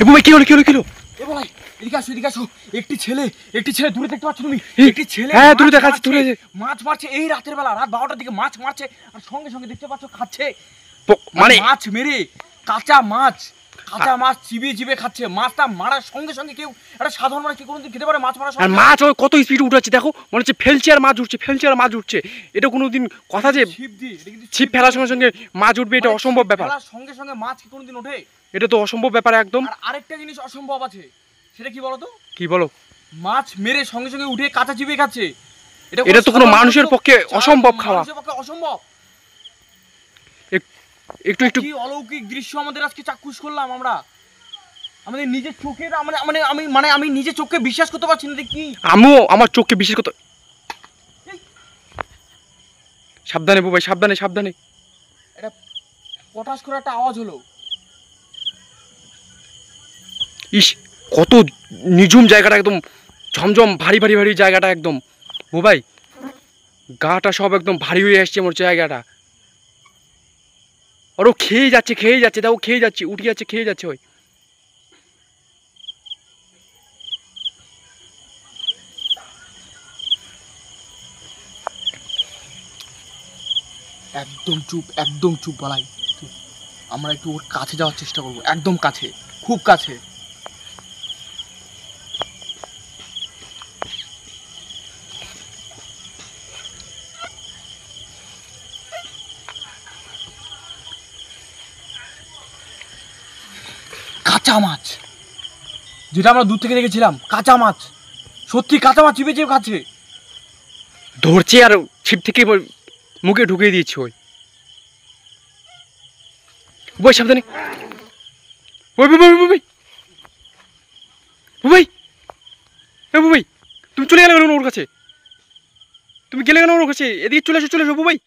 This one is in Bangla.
এ ভাই কি হলো কি হলো কি হলো? এ বলাই এদিকে আসো। একটি ছেলে দূরে দেখতে পাচ্ছ তুমি? একটি ছেলে হ্যাঁ দূরে দেখাচ্ছে দূরে। মাছ মারছে এই রাতের বেলা, রাত 12টার দিকে মাছ মারছে, আর সঙ্গে সঙ্গে দেখতে পাচ্ছ খাচ্ছে। মানে মাছ মেরে কাঁচা মাছ চিবিয়ে খাচ্ছে। মাছটা মারার সঙ্গে সঙ্গে কেউ একটা সাধারণ মানুষ কি কোনোদিন খেতে পারে? মাছ মারার আর সঙ্গে মাছ ওই কত স্পিড উঠাচ্ছে দেখো, মনে হচ্ছে ফেলছে আর মাছ উঠছে। এটা কোনোদিন কথা যে ছিপ ফেলার সঙ্গে সঙ্গে মাছ উঠবে, এটা অসম্ভব ব্যাপার। ফেলার সঙ্গে সঙ্গে মাছ কি কোনোদিন ওঠে? এটা তো অসম্ভব ব্যাপার একদম। আর আরেকটা জিনিস অসম্ভব আছে, সেটা কি বলো তো? কি বলো? মাছ মেরে সঙ্গে সঙ্গে উঠে কাঁচা চিবিয়ে খাচ্ছে। এটা তো কোনো মানুষের পক্ষে অসম্ভব খাওয়া। অসম্ভব। একটু একটু কি অলৌকিক দৃশ্য আমাদের আজকে চাক্ষুষ করলাম আমরা, আমাদের নিজের চোখের। আমি নিজের চোখকে বিশ্বাস করতে পারছি না। কি আমিও আমার চোখকে বিশ্বাস করতে। সাবধানে ভাই, সাবধানে। এটা পটাশ করে একটা আওয়াজ হলো। ইস, কত নিঝুম জায়গাটা, একদম ঝমঝম ভারী জায়গাটা একদম। ও ভাই, গাটা সব একদম ভারী হয়ে আসছে আমার জায়গাটা। আর ও খেয়ে যাচ্ছে দেখো, উঠে যাচ্ছে খেয়ে যাচ্ছে। ওই একদম চুপ বলাই। আমরা একটু ওর কাছে যাওয়ার চেষ্টা করবো, একদম কাছে, খুব কাছে। কাঁচা মাছ, যেটা আমরা দূর থেকে দেখেছিলাম, কাঁচা মাছ, সত্যি কাঁচা মাছ চিবিয়ে খাচ্ছে। ধরছে আর ছিপ থেকে মুখে ঢুকিয়ে দিয়েছে। ওই সাবধানে। ওই ভাই, তুমি চলে গেলে ওর কাছে, এদিকে চলে এসো বুবাই।